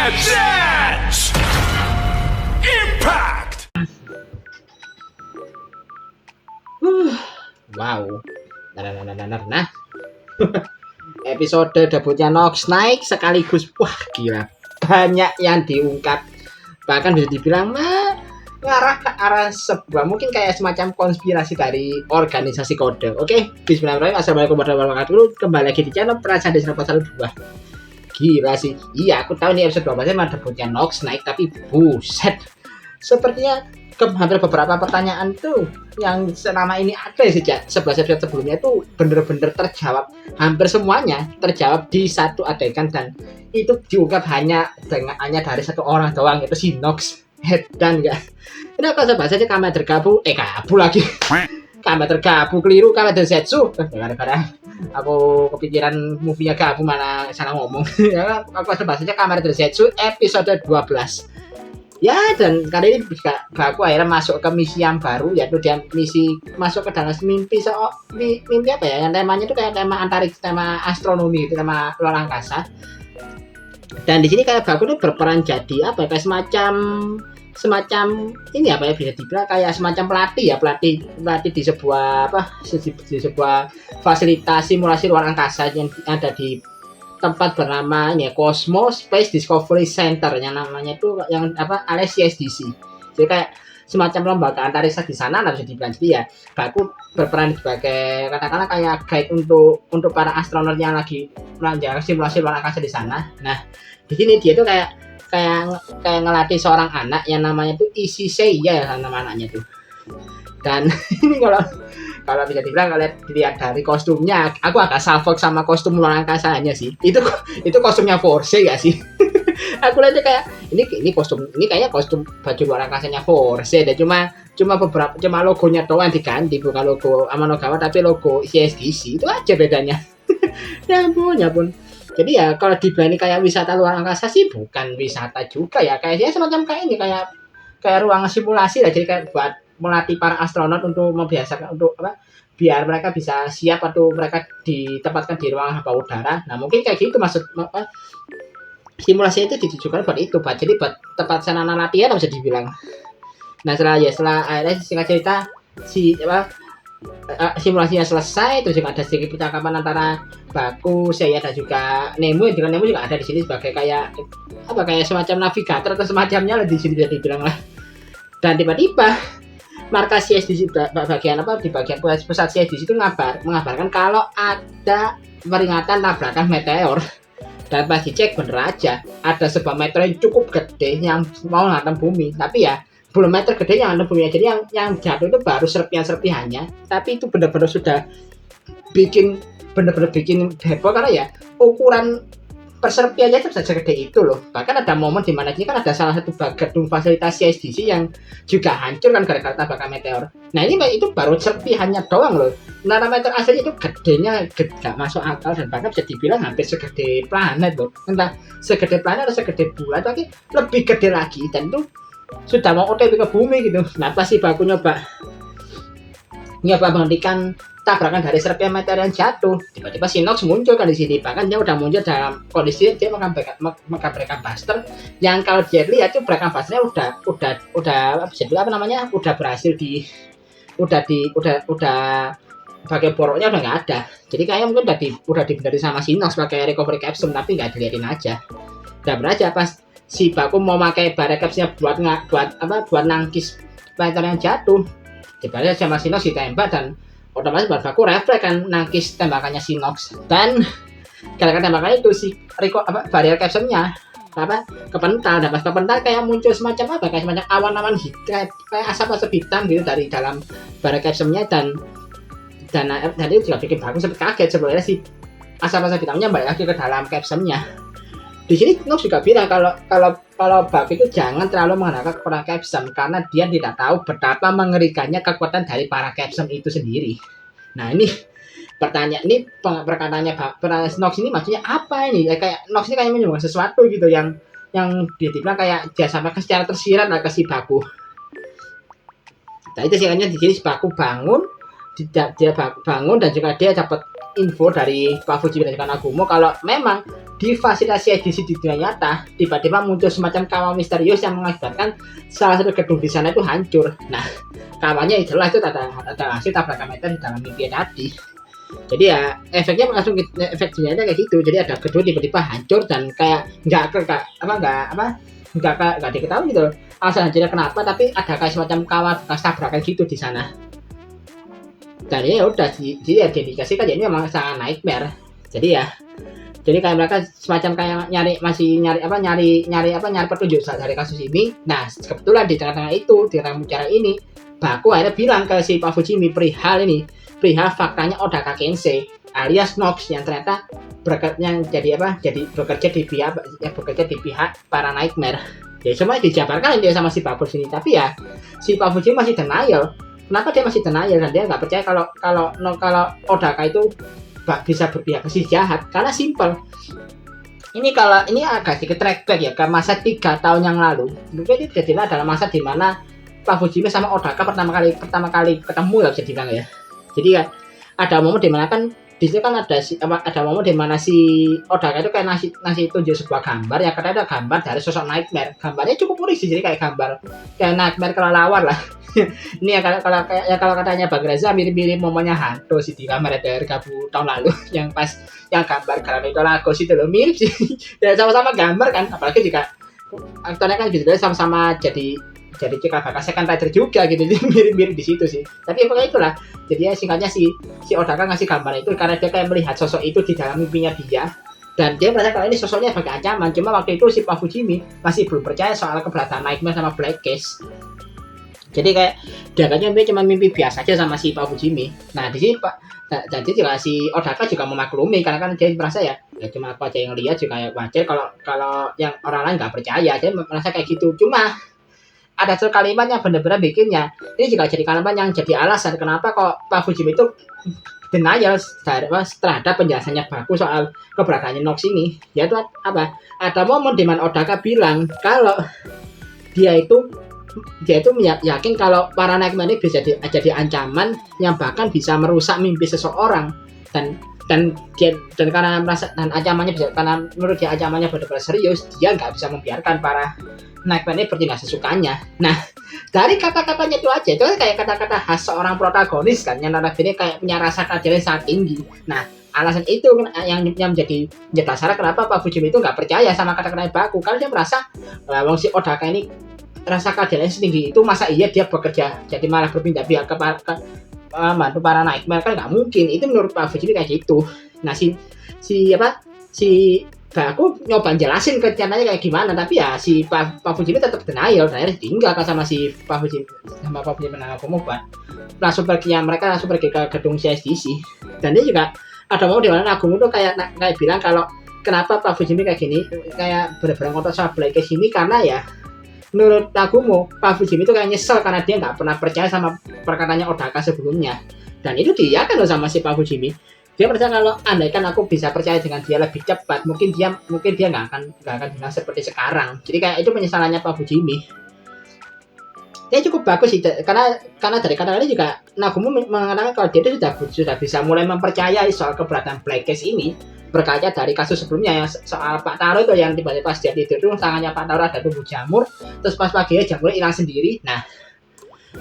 Legends! Impact! Wow. Nah. Episode debutnya Nox naik sekaligus. Wah, gila. Banyak yang diungkap. Bahkan bisa dibilang ngarah ke arah sebuah mungkin kayak semacam konspirasi dari organisasi kode. Oke, bismillahirrahmanirrahim. Assalamualaikum warahmatullahi wabarakatuh. Kembali lagi di channel Perasaan Desa Pasal 2. Gila sih. Iya, aku tahu nih episode 12 memang debutnya Nox naik, tapi buset. Sepertinya hampir beberapa pertanyaan tuh yang selama ini ada sejak 11 episode sebelumnya itu bener-bener terjawab. Hampir semuanya terjawab di satu adegan, dan itu diungkap hanya dari satu orang doang, itu si Nox Headdan ya. Ini kalau sebab saja kamera tergabung, lagi. Kamera tergabung keliru, kamera tersetsu. Gara-gara aku kepikiran movie-nya gabung mana salah ngomong. Ya, aku sebab saja kamera tersetsu episode 12. Ya, dan kali ini aku akhirnya masuk ke misi yang baru, yaitu dia misi masuk ke dalam mimpi mimpi apa ya, yang temanya itu kayak tema antariksa, tema astronomi, itu tema luar angkasa. Dan di sini kayak Baku itu berperan jadi apa ya, kayak semacam ini apa ya, bisa dibilang kayak semacam pelatih di sebuah di sebuah fasilitas simulasi luar angkasa yang ada di tempat bernama ini ya, Cosmos Space Discovery Center, yang namanya itu yang alias CSDC. Jadi kayak semacam lembaga antariksa di sana, harus dibilang. Jadi ya Baku berperan sebagai katakanlah kayak guide untuk para astronot yang lagi belajar simulasi luar angkasa di sana. Nah, di sini dia tuh kayak ngelatih seorang anak yang namanya tuh Seiya ya, nama anaknya tuh. Dan ini kalau bisa dibilang, kalau dilihat dari kostumnya, aku agak salfok sama kostum luar angkasanya sih. Itu kostumnya Force ya sih. Aku lihat kayak ini kostum, ini kayak kostum baju luar angkasanya Force deh. Cuma logonya doang diganti, bukan logo Amanogawa tapi logo CSDC. Itu aja bedanya. Ya ampun. Jadi ya kalau dibilang kayak wisata luar angkasa sih bukan wisata juga ya. Kayaknya semacam kayak ini, kayak ruang simulasi lah. Jadi kayak buat melatih para astronot untuk membiasakan untuk biar mereka bisa siap atau mereka ditempatkan di ruang bawah udara. Nah, mungkin kayak gitu maksud simulasi itu ditujukan buat itu, Pak. Jadi buat tempat sarana latihan bisa dibilang. Nah, setelah akhirnya singkat cerita simulasinya selesai, terus juga ada sedikit percakapan antara Baku, Seiya dan juga Nemu. Dengan Nemu juga ada di sini sebagai kayak semacam navigator atau semacamnya lah di sini bisa dibilang lah. Dan tiba-tiba markas CSDC di bagian pusat CSDC itu mengabarkan kalau ada peringatan tabrakan meteor. Dan pas dicek bener aja, ada sebuah meteor yang cukup gede yang mau menghantam bumi. Tapi ya belum meter gede yang menghantam bumi. Jadi yang jatuh itu baru serpihan-serpihannya. Tapi itu benar-benar sudah bikin heboh, karena ya ukuran perserpiannya itu segede itu loh. Bahkan ada momen di mana ini kan ada salah satu gedung fasilitas CSDC yang juga hancur kan gara-gara tabrakan meteor. Nah, itu baru serpihannya doang loh. Nah, meteor aslinya itu gedenya gak masuk akal, dan bahkan bisa dibilang hampir segede planet loh. Entah segede planet atau segede bulan, tapi lebih gede lagi, dan itu sudah mau OTW ke bumi gitu. Nah, pasti Baku nyoba menghentikan tabrakan dari serpihan meteor yang jatuh. Tiba-tiba si Nox muncul kan di sini. Bahkan dia udah muncul dalam kondisi dia mengabaikan Buster, yang kalau dia lihat itu breakan Busternya udah bisa bilang udah berhasil udah bagian boroknya udah nggak ada. Jadi kayaknya mungkin udah dibenerin sama si Nox pakai recovery capsule, tapi nggak dilihatin aja. Dan aja pas si Baku mau pakai barrel capsule buat nangkis meteor yang jatuh, tiba-tiba sama si Nox ditembak, dan otomatis Baku refleks kan nangkis tembakannya si Nox. Dan gara-gara tembakannya itu si barrier capsule-nya kepental, dan pas kepental kayak muncul semacam awan-awan hitam, kayak asap-asap hitam gitu dari dalam barrier capsule-nya, dan itu juga bikin Baku sempat kaget sebenarnya si asap-asap hitamnya balik lagi ke dalam capsule-nya. Di sini Nox juga bilang kalau Baku itu jangan terlalu mengandalkan kekuatan capsule, karena dia tidak tahu betapa mengerikannya kekuatan dari para capsule itu sendiri. Nah, ini perkataannya Nox ini maksudnya apa ini? Ya, kayak Nox ini kayak menyebutkan sesuatu gitu yang dia bilang kayak dia sampaikan secara tersirat lah ke si Baku. Nah, itu singkatnya di sini si Baku bangun, dia bangun, dan juga dia dapat info dari Pak Fujimi dan juga Nagumo kalau memang di fasilitasi edisi di dunia nyata tiba-tiba muncul semacam kawah misterius yang mengakibatkan salah satu gedung di sana itu hancur. Nah, kawahnya jelas itu ada hasil tabrakan meteor di dalam mimpi tadi. Jadi ya efeknya langsung efek dunia kayak gitu. Jadi ada gedung tiba-tiba hancur dan kayak nggak diketahui gitu loh alasan hancurnya kenapa, tapi ada kayak semacam kawah bekas tabrakan gitu di sana. Dan ya udah jadi ya diindikasikan ya ini memang sangat nightmare. Jadi kayak mereka semacam kayak nyari petunjuk dari kasus ini. Nah, kebetulan di tengah-tengah itu, di tengah bicara ini, Baku akhirnya bilang ke si Pak Fujimi perihal faktanya Odaka Kensei alias Nox yang ternyata bekerja di pihak para nightmare. Ya semua dijabarkan dia sama si Pak Fujimi, tapi ya si Pak Fujimi masih denial. Kenapa dia masih denial dan dia nggak percaya kalau Odaka itu bisa berpihak ke si jahat? Karena simple. Ini agak sedikit track back ya ke masa 3 tahun yang lalu. Mungkin itu adalah masa di mana Pak Fujimi sama Odaka pertama kali ketemu lah bisa dibilang ya. Jadi kan ada momen di mana kan di situ kan ada momen di mana si Odaka itu kayak ngasih tunjuk sebuah gambar yang katanya ada gambar dari sosok nightmare. Gambarnya cukup unik sih, jadi kayak gambar kayak nightmare kelelawar lah. Ini ya kalau katanya Bang Reza mirip-mirip momennya hantu sih di kamar dari 30 tahun lalu yang pas yang gambar Granito Lagos itu loh, mirip sih. Dan sama-sama gambar kan, apalagi jika aktornya kan juga sama-sama jadi cikal bakal second rider juga gitu, jadi mirip-mirip di situ sih. Tapi pokoknya itulah. Jadi ya singkatnya si Odaka ngasih gambar itu karena dia kayak melihat sosok itu di dalam mimpinya dia. Dan dia merasa kalau ini sosoknya sebagai ancaman. Cuma waktu itu si Pak Fujimi masih belum percaya soal keberadaan Nightmare sama Black Case. Jadi kayak dia cuma mimpi biasa aja sama si Pak Fujimi. Nah di sini jadi juga si Odaka juga memaklumi karena kan dia merasa ya cuma aku aja yang lihat juga ya wajar kalau yang orang lain nggak percaya. Dia merasa kayak gitu. Cuma ada satu kalimat yang benar-benar bikinnya ini juga jadi kalimat yang jadi alasan kenapa kok Pak Fujimi itu denial terhadap penjelasannya Baku soal keberadaannya Nox ini. Yaitu apa? Ada momen di mana Odaka bilang kalau dia itu yakin kalau para nightmare ini bisa jadi ancaman yang bahkan bisa merusak mimpi seseorang dan karena merasa dan ancamannya bisa, karena menurut dia ancamannya benar-benar serius, dia nggak bisa membiarkan para nightmare ini bertindak sesukanya. Nah dari kata-katanya itu aja itu kayak kata-kata khas seorang protagonis kan yang notabene kayak punya rasa keadilan sangat tinggi. Nah alasan itu yang menjadi dasar kenapa Pak Fujimi itu nggak percaya sama kata-kata Baku, karena dia merasa wong si Odaka ini rasa keadilannya setinggi itu, masa iya dia bekerja jadi malah berpindah pihak ke bantu para nightmare, kan nggak mungkin. Itu menurut Pak Fujimi kayak gitu. Nah si Baku nyoba jelasin rencananya kayak gimana, tapi ya si Pak Fujimi tetap denial dan akhirnya tinggal kan sama si Pak Fujimi Nagumo langsung pergi ke gedung CSDC. Dan dia juga ada mau di mana Nagumo tuh kayak bilang kalau kenapa Pak Fujimi kayak gini, kayak benar-benar ngotot soal Black Case ini karena ya menurut Nagumo, Pak Fujimi itu kayak nyesel karena dia nggak pernah percaya sama perkataannya Odaka sebelumnya. Dan itu dia kan loh sama si Pak Fujimi. Dia percaya kalau andaikan aku bisa percaya dengan dia lebih cepat, mungkin dia nggak akan bilang seperti sekarang. Jadi kayak itu penyesalannya Pak Fujimi. Dia cukup bagus sih karena dari kata-kata ini juga Nagumo mengatakan kalau dia itu sudah bisa mulai mempercayai soal keberadaan Black Case ini berkaca dari kasus sebelumnya yang soal Pak Taro itu yang tiba-tiba pas dia tidur itu tangannya Pak Taro ada tumbuh jamur, terus pas paginya jamurnya hilang sendiri. Nah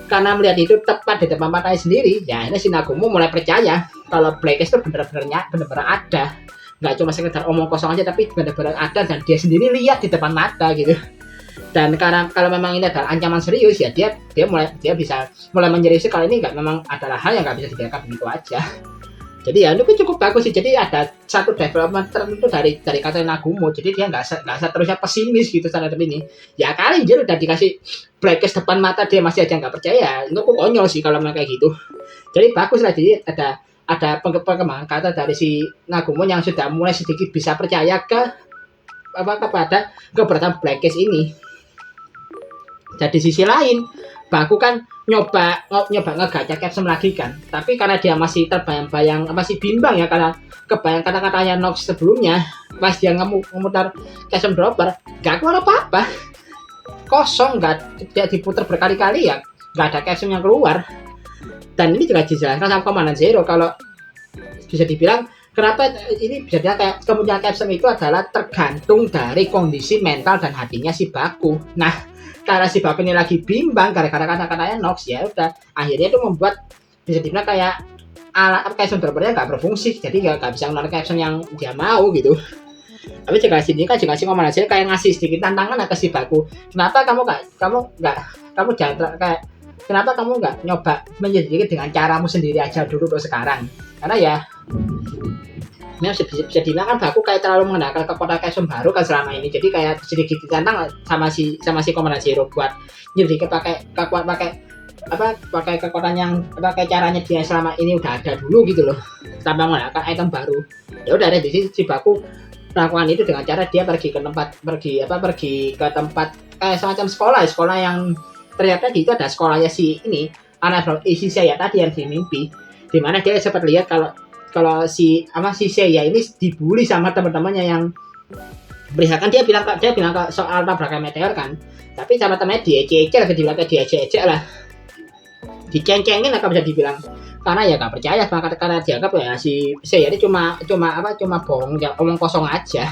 karena melihat itu tepat di depan matanya sendiri, ya ini si Nagumo mulai percaya kalau Black Case itu benar-benar ada, nggak cuma sekedar omong kosong aja tapi benar-benar ada dan dia sendiri lihat di depan mata gitu. Dan karena kalau memang ini adalah ancaman serius ya dia bisa mulai menjelaskan kalau ini memang adalah hal yang nggak bisa dibiarkan begitu aja. Jadi ya itu cukup bagus sih. Jadi ada satu development tertentu dari kata Nagumo. Jadi dia nggak seterusnya pesimis gitu terhadap ini. Ya kali dia udah dikasih Black Case depan mata dia masih aja nggak percaya. Itu konyol sih kalau kayak gitu. Jadi bagus lah. Jadi ada pengembangan kata dari si Nagumo yang sudah mulai sedikit bisa percaya kepada keberadaan Black Case ini. Jadi sisi lain Baku kan nyoba ngegaca capsule lagi kan, tapi karena dia masih terbayang-bayang, masih bimbang ya karena kebayang kata-katanya Nox sebelumnya pas dia memutar capsule dropper gak keluar apa-apa, kosong, dia diputar berkali-kali ya gak ada capsule yang keluar. Dan ini juga dijelaskan sama Komandan Zero kalau bisa dibilang kenapa ini bisa dibilang kayak kemunculan caption itu adalah tergantung dari kondisi mental dan hatinya si Baku. Nah, karena si Baku ini lagi bimbang gara-gara kata-katanya Nox, ya udah akhirnya itu membuat bisa dibilang kayak alat caption servernya nggak berfungsi, jadi nggak bisa ngeluarin caption yang dia mau gitu. Tapi juga sini kan juga sih ngomong aja kayak ngasih sedikit tantangan ke si Baku. Kenapa kamu jangan kayak kenapa kamu nggak nyoba menyelidiki dengan caramu sendiri aja dulu untuk sekarang? Karena ya memang bisa dibilang kan Baku kayak terlalu mengandalkan kekuatan caption baru kan selama ini, jadi kayak sedikit ditantang sama si Command Zero buat nyelidiki pakai kekuatan yang pakai caranya dia selama ini udah ada dulu gitu loh, tanpa menggunakan item baru. Ya udah ada di sini si Baku melakukan itu dengan cara dia pergi ke tempat semacam sekolah yang ternyata itu ada sekolahnya si ini anak si saya tadi yang di mimpi, dimana dia sempat lihat kalau si Seiya ini dibully sama teman-temannya yang berikan dia bilang ke soal tabrakan meteor kan, tapi sama temannya diejek lah, diceng-cengin lah bisa dibilang, karena ya gak percaya karena dianggap ya si Seiya ini cuma bohong ya, omong kosong aja.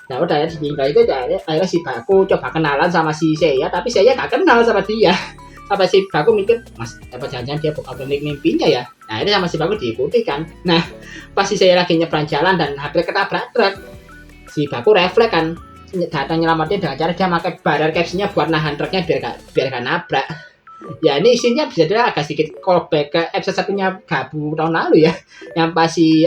Nah udah ya itu akhirnya si Baku coba kenalan sama si Seiya, tapi Seiya gak kenal sama dia. Sampai si Baku mikir, mas apa jangan-jangan dia bukan pemilik mimpinya ya. Nah ini sama si Baku diikuti kan. Nah pas si Seiya lagi nyebrang jalan dan hampir ketabrak truk, si Baku refleks kan, datang nyelamatin dengan cara dia pakai barrier captionnya buat nahan truknya biar gak nabrak. Ya ini isinya bisa dilihat agak sedikit callback ke episode satunya Gabu tahun lalu ya, yang pas si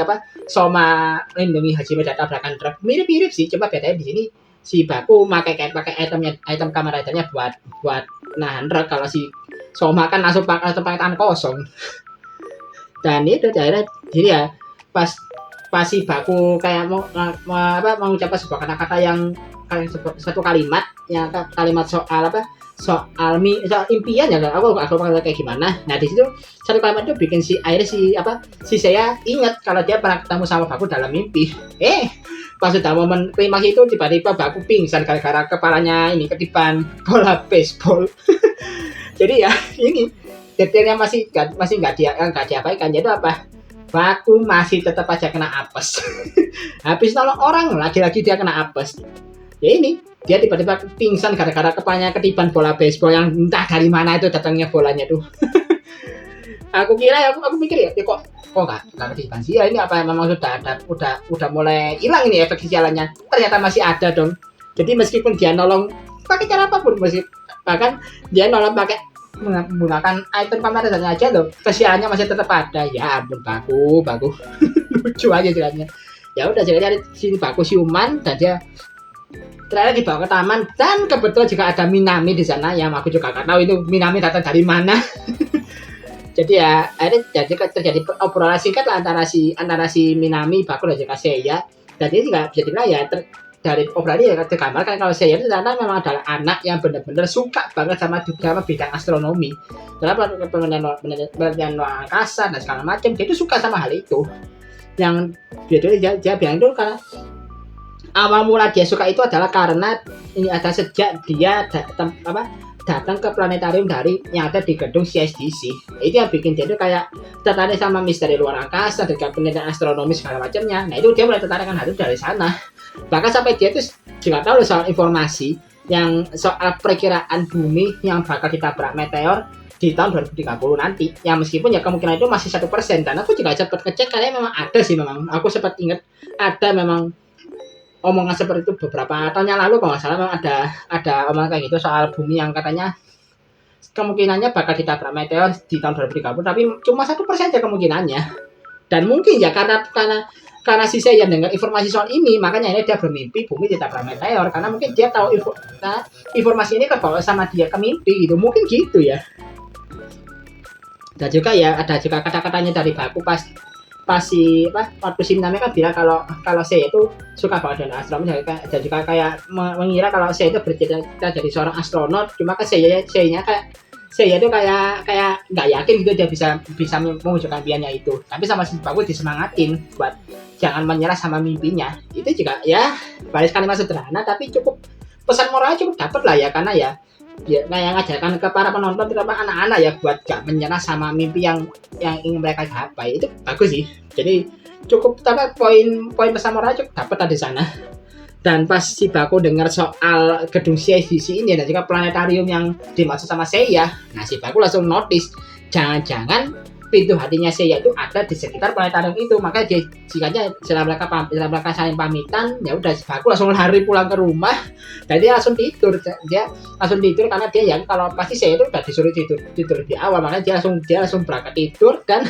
Soma lindungi Hajime dari tabrakan truk, mirip sih, coba bedanya di sini si Baku pakai item Kamen Rider-nya buat nahan truk, kalau si Soma kan langsung pakai tangan kosong. Dan itu akhirnya jadi ya pas si Baku kayak mau mengucapkan sebuah kata-kata yang satu kalimat yang kalimat soal impian ya, aku kayak gimana. Nah di situ satu kalimat itu bikin si saya ingat kalau dia pernah ketemu sama Baku dalam mimpi. Pas sudah momen klimaks itu tiba-tiba Baku pingsan gara-gara kepalanya ini ketiban bola baseball. Jadi ya ini detailnya masih nggak diabaikan. Jadi apa? Baku masih tetap aja kena apes. Habis nolong orang lagi-lagi dia kena apes. Ya ini dia tiba-tiba pingsan gara-gara kepalanya ketiban bola baseball yang entah dari mana itu datangnya bolanya tuh. Aku mikir ya kok nggak ketiban sih ya, ini apa memang udah mulai hilang ini efek sialannya. Ternyata masih ada dong. Jadi meskipun dia nolong pakai cara apapun, bahkan dia nolong pakai menggunakan item kamera dan aja loh, kesialannya masih tetap ada. Ya ampun Baku lucu aja ceritanya. Ya udah ceritanya di sini Baku siuman dan dia ternyata dibawa ke taman, dan kebetulan juga ada Minami di sana yang aku juga nggak tahu itu Minami datang dari mana. Jadi ya akhirnya terjadi obrolan singkat lah antara si Minami, Baku dan juga Seiya. Dan ini juga bisa dibilang ya dari obrolan ini ya tergambarkan kalau Seiya itu ternyata memang adalah anak yang benar-benar suka banget sama bidang astronomi. Kenapa penelitian luar angkasa dan segala macam, dia itu suka sama hal itu. Yang dia bilang itu karena awal mula dia suka itu adalah karena ini ada sejak dia datang ke planetarium yang ada di gedung CSDC. Itu yang bikin dia itu kayak tertarik sama misteri luar angkasa dan penelitian astronomi segala macamnya. Nah itu dia mulai tertarik kan hal itu dari sana. Bahkan sampai dia itu juga tahu soal informasi yang soal perkiraan bumi yang bakal ditabrak meteor di tahun 2030 nanti. Yang meskipun ya kemungkinan itu masih 1%. Dan aku juga sempat ngecek karena memang ada sih, memang aku sempat ingat ada memang omongan seperti itu beberapa tahun yang lalu kalau nggak salah, memang ada omongan kayak gitu soal bumi yang katanya kemungkinannya bakal ditabrak meteor di tahun 2030, tapi cuma 1% aja kemungkinannya. Dan mungkin ya karena si saya yang dengar informasi soal ini, makanya ini dia bermimpi bumi ditabrak meteor, karena mungkin dia tahu informasi ini kebawa sama dia ke mimpi gitu, mungkin gitu ya. Dan juga ya ada juga kata-katanya dari Baku pas waktu si Minami kan bilang kalau saya itu suka banget dengan astronomi, dan juga kayak mengira kalau saya itu bercita-cita jadi seorang astronot. Cuma kan saya itu kayak nggak yakin gitu dia bisa mewujudkan impiannya itu. Tapi sama si Baku disemangatin buat jangan menyerah sama mimpinya. Itu juga ya baris kalimat sederhana tapi cukup pesan moralnya cukup dapet lah ya, karena ya dia kayak ngajarkan ke para penonton terutama anak-anak ya buat gak menyerah sama mimpi yang ingin mereka gapai. Itu bagus sih. Jadi cukup dapat poin pesan moral cukup dapat di sana. Dan pas si Baku dengar soal gedung CIDC ini dan juga planetarium yang dimaksud sama Seiya, nah si Baku langsung notice jangan-jangan pintu hatinya Seiya itu ada di sekitar planetarium itu. Makanya dia setelah mereka saling pamitan, ya udah si Baku langsung lari pulang ke rumah dan dia langsung tidur. Dia langsung tidur karena dia ya kalau pasti Seiya itu udah disuruh tidur lebih awal, makanya dia langsung berangkat tidur. Dan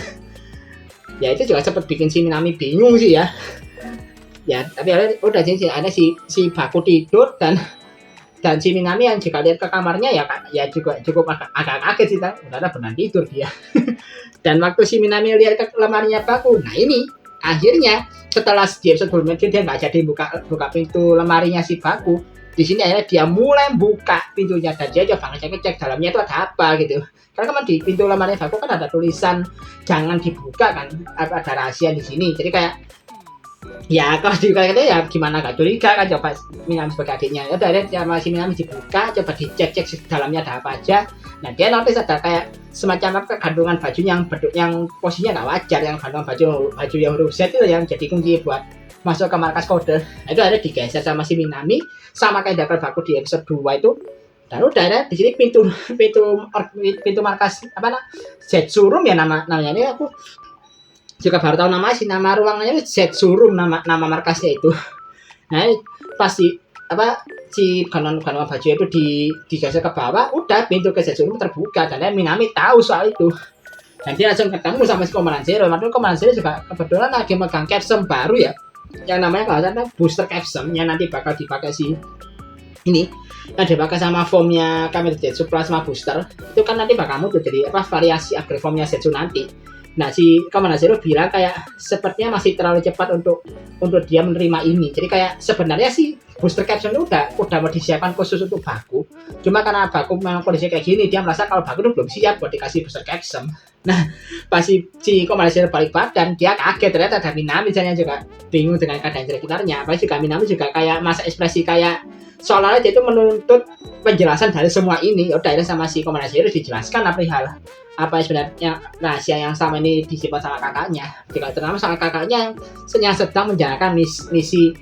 ya itu juga sempat bikin si Minami bingung sih ya. Ya tapi udah sih ada si Baku tidur dan si Minami yang jika lihat ke kamarnya ya juga cukup agak kaget sih, udah benar tidur dia. Dan waktu si Minami lihat ke lemarinya Baku, nah ini akhirnya setelah dia sebelumnya dia nggak jadi buka pintu lemarinya si Baku, di sini akhirnya dia mulai buka pintunya dan dia coba ngecek dalamnya itu ada apa gitu. Karena kan di pintu lemarinya Baku kan ada tulisan jangan dibuka kan, ada rahasia di sini. Jadi kayak ya kalau dibuka gitu ya gimana gak curiga kan, coba Minami sebagai adiknya ya udah sama si Minami dibuka, coba dicek dalamnya ada apa aja. Nah dia notice ada kayak semacam gantungan baju yang posisinya gak wajar, yang gantungan baju yang huruf Z itu yang jadi kunci buat masuk ke markas kode. Nah itu ada digeser sama si Minami sama kayak Dapper Baku di episode 2 itu. Dan udah ada di sini pintu markas apa Zetsurum ya namanya ini, aku juga baru tahu nama ruangannya itu Zetsurum, nama markasnya itu. Nah pasti si gantungan baju itu digeser ke bawah, udah pintu ke Zetsurum terbuka dan Minami tahu soal itu. Dan dia langsung ketemu sama si Komandan Zero. Makanya Komandan Zero juga kebetulan lagi megang capsule baru ya, yang namanya kalau salah booster capsule yang nanti bakal dipakai si ini, yang dipakai sama formnya Kamerutetsu Plasma Booster. Itu kan nanti bakal muncul jadi variasi upgrade formnya Zetsu nanti. Nah si Komandan Zero bilang kayak sepertinya masih terlalu cepat untuk dia menerima ini. Jadi kayak sebenarnya sih booster capsule udah mau disiapkan khusus untuk Baku. Cuma karena Baku memang kondisi kayak gini, dia merasa kalau Baku itu belum siap buat dikasih booster capsule. Nah pas si Komandan Zero balik badan, dia kaget ternyata ada Minami juga bingung dengan keadaan sekitarnya. Apalagi juga Minami juga kayak masa ekspresi kayak seolah-olah dia itu menuntut penjelasan dari semua ini. Udah sama si Komandan Zero dijelaskan apa sebenarnya rahasia yang sama ini disimpan sama kakaknya, jika terutama sama kakaknya yang sedang menjalankan misi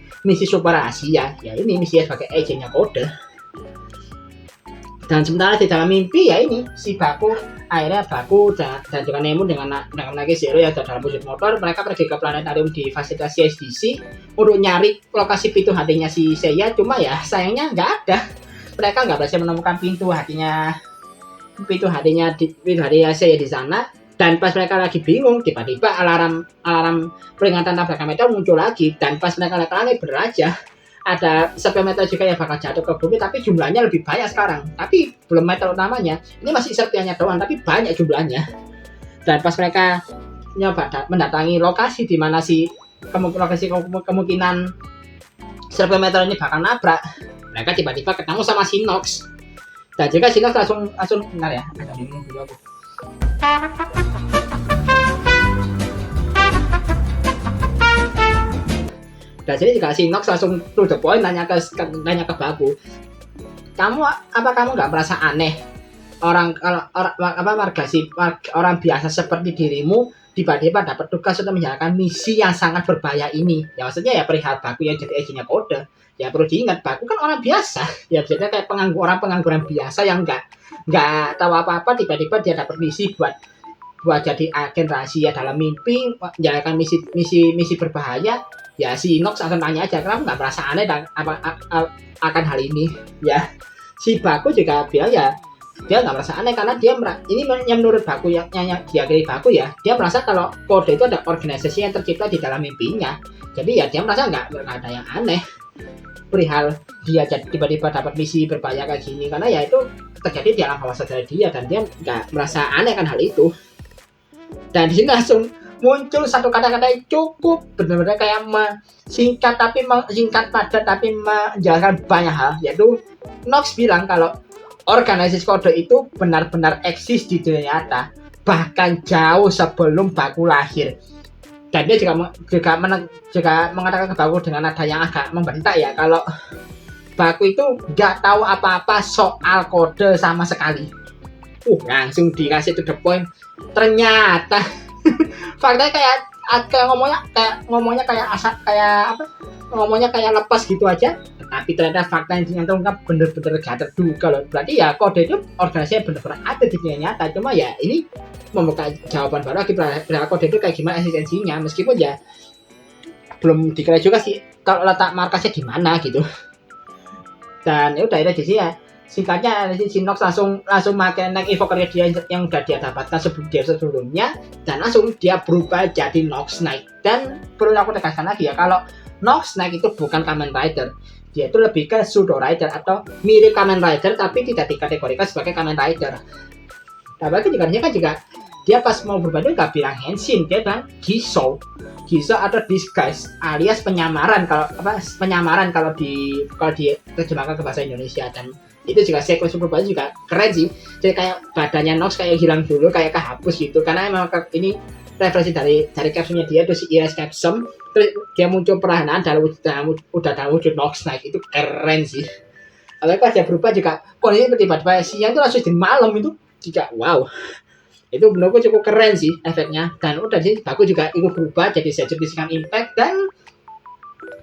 super rahasia, ya ini misi sebagai agentnya kode. Dan sementara di dalam mimpi ya ini si Baku dan juga Nemu dengan Nagi Zero ya dalam wujud motor, mereka pergi ke planetarium di fasilitas CSDC untuk nyari lokasi pintu hatinya si Seiya. Cuma ya sayangnya nggak ada, mereka nggak berhasil menemukan pintu hatinya Seiya di sana. Dan pas mereka lagi bingung, tiba-tiba alarm peringatan tabrakan meteor muncul lagi. Dan pas mereka lihat bener aja ada serpihan meteor juga yang bakal jatuh ke bumi, tapi jumlahnya lebih banyak sekarang. Tapi belum meteor utamanya, ini masih serpihannya doang, tapi banyak jumlahnya. Dan pas mereka nyoba mendatangi lokasi di mana kemungkinan serpihan meteor ini bakal nabrak, mereka tiba-tiba ketemu sama si Nox. Dan juga si Nox langsung benar ya, agak bingung dulu aku. Dan sini juga si Nox langsung to the point nanya ke Baku, kamu nggak merasa aneh orang biasa seperti dirimu tiba-tiba dapat tugas untuk menjalankan misi yang sangat berbahaya ini? Ya maksudnya ya perihal Baku yang jadi agentnya kode. Ya perlu diingat Baku kan orang biasa, ya biasanya kayak pengangguran biasa yang nggak tahu apa-apa, tiba-tiba dia dapat misi buat jadi agen rahasia dalam mimpi, menjalankan misi berbahaya. Ya si Nox akan tanya aja, kenapa nggak merasa aneh akan hal ini? Ya si Baku juga bilang ya dia nggak merasa aneh karena ini yang menurut Baku yang diakini Baku ya, dia merasa kalau kode itu ada organisasi yang tercipta di dalam mimpinya. Jadi ya dia merasa nggak ada yang aneh perihal dia tiba-tiba dapat misi berbahaya kayak gini, karena ya itu terjadi di alam bawah sadar dia dan dia nggak merasa aneh kan hal itu. Dan di sini langsung muncul satu kata-kata yang cukup benar-benar kayak singkat padat tapi menjelaskan banyak hal, yaitu Nox bilang kalau organisasi kode itu benar-benar eksis di dunia nyata bahkan jauh sebelum Baku lahir. Dan dia juga mengatakan ke Baku dengan nada yang agak membentak ya, kalau Baku itu nggak tahu apa-apa soal kode sama sekali. Langsung dikasih to the point. Ternyata faktanya kayak ngomongnya kayak asal kayak apa? Ngomongnya kayak lepas gitu aja. Tapi ternyata fakta yang terungkap bener-bener gak terduga loh. Berarti ya kode itu organisasinya bener-bener ada di dunia nyata. Cuma ya ini membuka jawaban baru lagi berapa kode itu kayak gimana eksistensinya. Meskipun ya belum dikira juga sih kalau letak markasnya di mana gitu. Dan ya udah itu sih ya. Singkatnya si Nox langsung pakai naik invokernya dia yang udah dia dapatkan sebelumnya, dan langsung dia berubah jadi Nox Knight. Dan perlu aku tegaskan lagi ya, kalau Nox Knight itu bukan Kamen Rider, dia itu lebih ke pseudo rider atau mirip Kamen Rider tapi tidak dikategorikan sebagai Kamen Rider. Nah, berarti juga dia pas mau berubah itu nggak bilang Henshin, dia bilang Giso atau disguise alias penyamaran kalau diterjemahkan ke bahasa Indonesia. Dan itu juga sekuensi perubahan juga keren sih. Jadi kayak badannya Nox kayak hilang dulu, kayak kehapus gitu, karena emang ini referensi dari captionnya dia itu si Iris Capsum, terus dia muncul perlahan udah dalam wujud Nox Knight. Itu keren sih. Apalagi pas dia berubah juga kondisi tiba-tiba siang itu langsung jadi malam, itu juga wow. Itu menurutku cukup keren sih efeknya. Dan udah sih bagus juga ikut berubah jadi Setsu Physical Impact, dan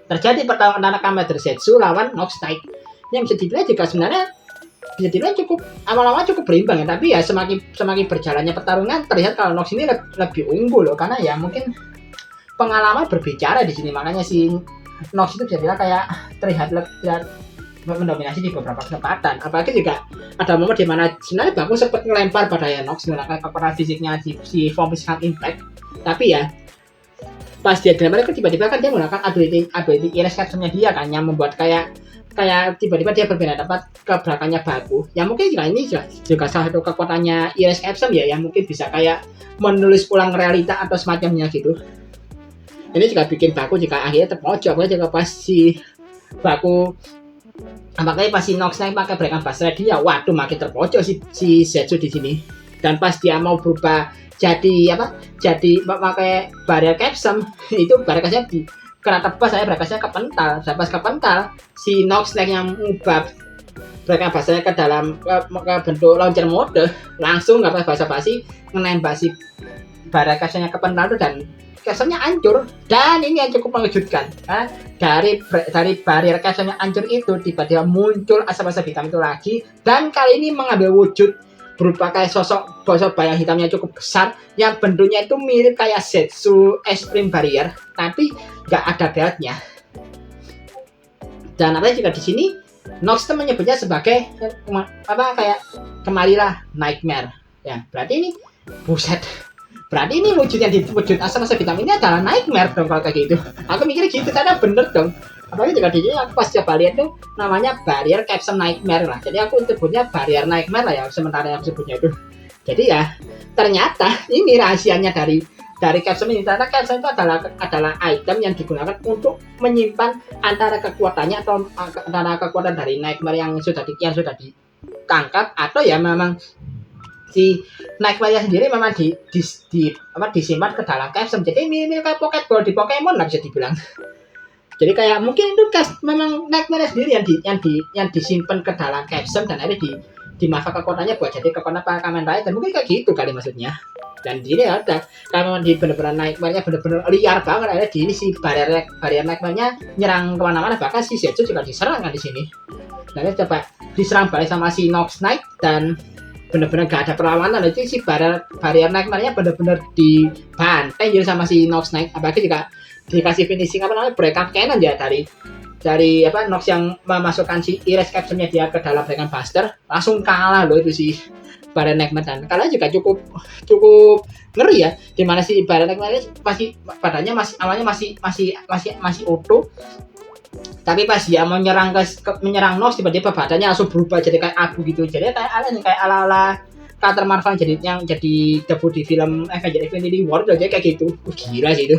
terjadi pertarungan antara Kamen Rider Setsu lawan Nox Knight yang bisa dibilang cukup awal-awal cukup berimbang ya. Tapi ya semakin berjalannya pertarungan terlihat kalau Nox ini lebih unggul loh, karena ya mungkin pengalaman berbicara di sini, makanya si Nox itu bisa bilang kayak terlihat mendominasi di beberapa kesempatan. Apalagi juga ada momen di mana sebenarnya bagus sempat ngelempar pada Nox menggunakan kekuatan fisiknya si Form Physical Impact, tapi ya pas dia dilempar tiba-tiba kan dia menggunakan ability Iris Capsumnya dia kan, yang membuat kayak tiba-tiba dia berbeda dapat ke belakangnya Baku. Ya mungkin juga ini juga salah satu kekuatannya Iris Capsum ya, yang mungkin bisa kayak menulis ulang realita atau semacamnya gitu. Ini juga bikin Baku juga akhirnya terpojok. Juga pas si Baku makanya pas si Nox Knight pakai Breakan Buster dia, waduh makin terpojok si Setsu di sini. Dan pas dia mau berubah jadi pakai barrier capsum, itu barrier capsum kena tebas, saya barrier kepental. Pas kepental, si Nox Knight yang mengubah Breakan Buster ke dalam ke bentuk launcher mode, langsung nggak basa-basi menembak si barrier capsumnya kepental itu, dan capsumnya hancur. Dan ini yang cukup mengejutkan, dari barrier capsumnya hancur itu tiba-tiba muncul asap-asap hitam itu lagi, dan kali ini mengambil wujud berupa kayak sosok bayang hitamnya cukup besar yang bentuknya itu mirip kayak Setsu Extreme Barrier tapi nggak ada beltnya. Dan apa juga di sini Nox menyebutnya sebagai kayak kemarilah Nightmare ya. Berarti ini buset, berarti ini wujud asap-asap hitam ini adalah Nightmare dong kalau kayak gitu. Aku mikirnya gitu, karena bener dong. Apalagi juga di sini aku pas coba lihat tuh namanya Barrier Capsum Nightmare lah. Jadi aku sebutnya Barrier Nightmare lah ya, sementara aku sebutnya itu. Jadi ya ternyata ini rahasianya dari capsum ini. Ternyata capsum itu adalah item yang digunakan untuk menyimpan antara kekuatannya atau antara kekuatan dari Nightmare yang sudah ditangkap, atau ya memang si Nightmare sendiri memang disimpan ke dalam capsum. Jadi ini kayak pocket ball di Pokemon lah bisa dibilang. Jadi kayak mungkin itu memang Nightmare sendiri yang disimpan ke dalam capsum, dan akhirnya dimanfaatkan kekuatannya buat jadi kekuatan para Kamen Rider. Mungkin kayak gitu kali maksudnya. Dan di sini ada kalau di bener-bener Nightmare-nya bener-bener liar banget, akhirnya di ini si barrier Nightmare-nya nyerang kemana-mana, bahkan si Setsu juga diserang kan di sini. Dan dia coba diserang balik sama si Nox Knight, dan bener-bener gak ada perlawanan. Itu si barrier Nightmare-nya bener-bener dibantai jadi sama si Nox Knight. Apalagi juga dikasih finishing breakout cannon ya dari Nox yang memasukkan si Iris Capsumnya dia ke dalam Breakan Buster, langsung kalah loh itu si Barrier Nightmare. Dan kalian juga cukup ngeri ya, dimana si Barrier Nightmare masih badannya awalnya masih utuh, tapi pas dia mau menyerang Nox tiba-tiba badannya langsung berubah jadi kayak abu gitu. Jadi kayak ala Captain Marvel yang jadi debut di film Avengers Infinity War, jadi kayak gitu. Gila sih itu.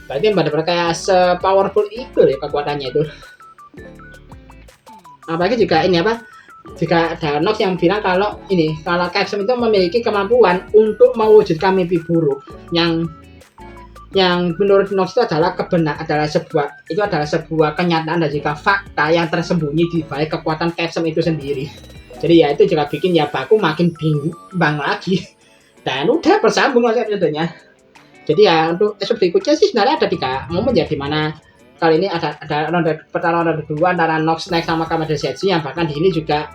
Berarti benar-benar kayak se-powerful itu ya kekuatannya itu. Apalagi juga ini jika ada Nox yang bilang kalau capsum itu memiliki kemampuan untuk mewujudkan mimpi buruk, yang yang menurut Nox itu adalah sebuah kenyataan dan juga fakta yang tersembunyi di balik kekuatan Capsem itu sendiri. Jadi ya itu juga bikin ya Baku makin bimbang lagi. Dan udah bersambung aja episodenya. Jadi ya untuk episode berikutnya sih sebenarnya ada 3 momen ya, dimana kali ini ada pertarungan ronde 2 antara Nox Knight sama Kamada Zetsu, yang bahkan di sini juga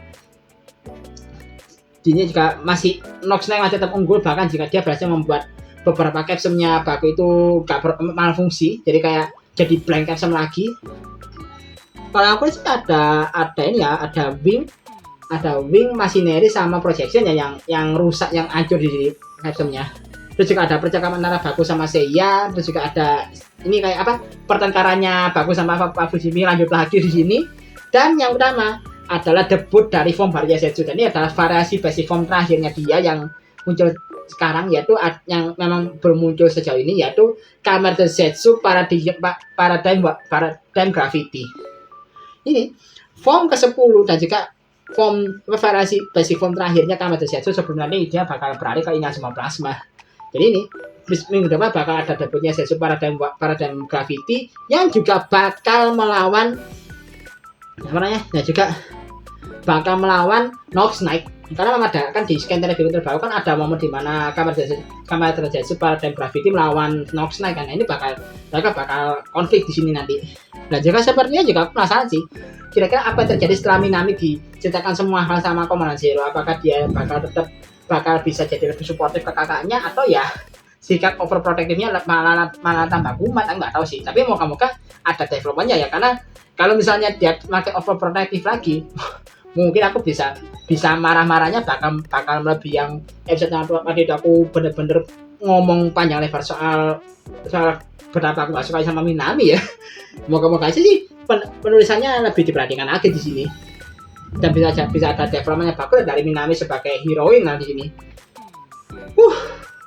masih Nox Knight masih tetap unggul, bahkan jika dia berhasil membuat beberapa capsumnya Baku itu gak malfungsi, jadi kayak jadi blank capsum lagi. Kalau aku sih ada ini ya, ada wing machinery sama projection ya, yang rusak, yang hancur di capsumnya. Terus juga ada percakapan antara Baku sama Seiya, terus juga ada ini kayak apa, pertengkarannya Baku sama Fujimi lanjut lagi di sini. Dan yang utama adalah debut dari form Varia Zetsu, dan ini adalah variasi basic form terakhirnya dia yang muncul sekarang, yaitu yang memang belum muncul sejauh ini, yaitu Kamada Zetsu Paradigm Gravity. Ini form ke-10 dan juga form variasi basic form terakhirnya Kamada Zetsu sebelum nanti dia bakal beralih ke Inazuma Plasma. Jadi ini minggu depan bakal ada debutnya Zetsu Paradigm Gravity yang juga bakal melawan bakal melawan Nox Knight. Karena memang ada kan di scan review terbaru kan ada momen di mana Kamada Zetsu Paradigm Gravity melawan Nox Knight, karena ini mereka bakal konflik di sini nanti. Dan juga sepertinya juga aku penasaran sih, kira-kira apa yang terjadi setelah Minami diceritakan semua hal sama Komandan Zero. Apakah dia bakal bisa jadi lebih suportif ke kakaknya, atau ya sikap overprotectivenya malah tambah kumat, nggak tahu sih. Tapi moga-moga ada developmentnya ya, karena kalau misalnya dia pakai overprotective lagi mungkin aku bisa marah-marahnya bakal lebih yang episode yang tadi aku bener-bener ngomong panjang lebar soal betapa aku gak suka sama Minami ya. Moga-moga aja sih penulisannya lebih diperhatikan lagi di sini, dan bisa ada developmentnya bagus dari Minami sebagai heroin nanti sini.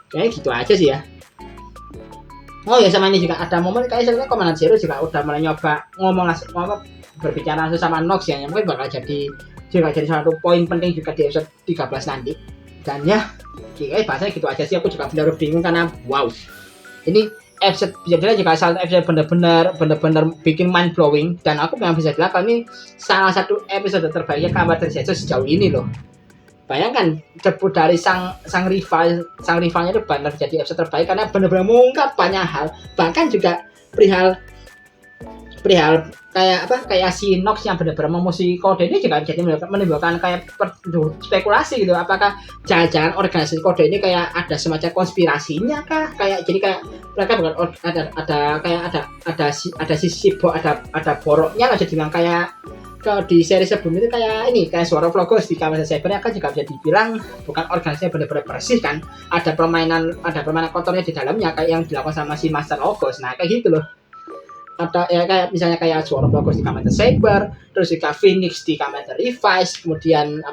Kayak gitu aja sih ya. Oh ya, sama ini juga ada momen kayak sebenarnya Komandan Zero juga udah mulai nyoba ngomong berbicara langsung sama Nox ya, yang mungkin bakal jadi satu poin penting juga di episode 13 nanti. Dan ya kayak bahasanya gitu aja sih, aku juga benar-benar bingung karena wow, ini episode bisa juga salah episode bener-bener bikin mind blowing, dan aku memang bisa bilang kalau ini salah satu episode terbaiknya Kamada Zetsu sejauh ini loh. Bayangkan debut dari sang rivalnya itu benar jadi episode terbaik, karena benar-benar mengungkap banyak hal, bahkan juga perihal kayak si Nox yang benar-benar memusuhi Kode ini juga jadi menimbulkan kayak spekulasi gitu, apakah jangan-jangan organisasi Kode ini kayak ada semacam konspirasinya kah, kayak jadi kayak mereka bukan ada sisi ada boroknya lah, jadi bilang kayak kalau di seri sebelum itu kayak suara Vlogos di Kamen Cyber kan juga bisa dibilang bukan organisasi benar-benar bersih kan, ada permainan kotornya di dalamnya kayak yang dilakukan sama si Master Ogos. Nah kayak gitu loh, ada ya kayak misalnya kayak suara Vlogos di Kamen Cyber, terus juga Phoenix di Kamen Revise, kemudian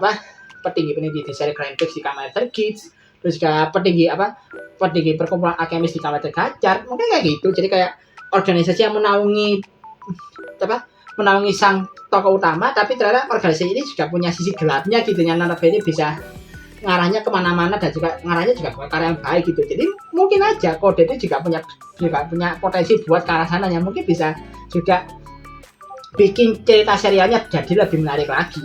petinggi di seri Grand Prix di Kamen Kids, terus juga petinggi perkumpulan alkemis di Kamen Gajar, mungkin kayak gitu. Jadi kayak organisasi yang menaungi sang tokoh utama, tapi ternyata organisasi ini juga punya sisi gelapnya gitu, yang ini bisa ngarahnya kemana-mana dan juga ngarahnya juga ke karya yang baik gitu. Jadi mungkin aja Kode itu juga punya potensi buat ke arah sana, yang mungkin bisa juga bikin cerita serialnya jadi lebih menarik lagi.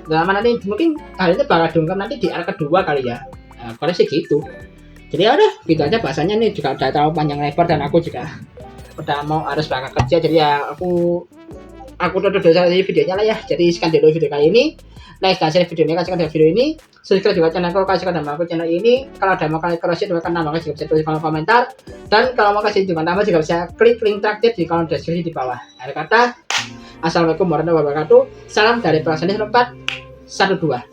Dalam nanti mungkin hal itu bakal diungkap nanti di arc kedua kali ya. Kalau sih gitu. Jadi ya udah gitu aja bahasanya, nih juga udah terlalu panjang lebar dan aku juga udah mau harus berangkat kerja, jadi ya aku tutup dari videonya lah ya. Jadi sekian dulu video kali ini, like dan share video ini, kasihkan video ini, subscribe juga channelku, kasihkan nama aku channel ini. Kalau ada mau kalian koreksi juga kan nama juga bisa tulis kolom komentar, dan kalau mau kasih juga nama juga bisa klik link traktir di kolom deskripsi di bawah. Akhir kata, assalamualaikum warahmatullahi wabarakatuh, salam dari Pelaksana 412.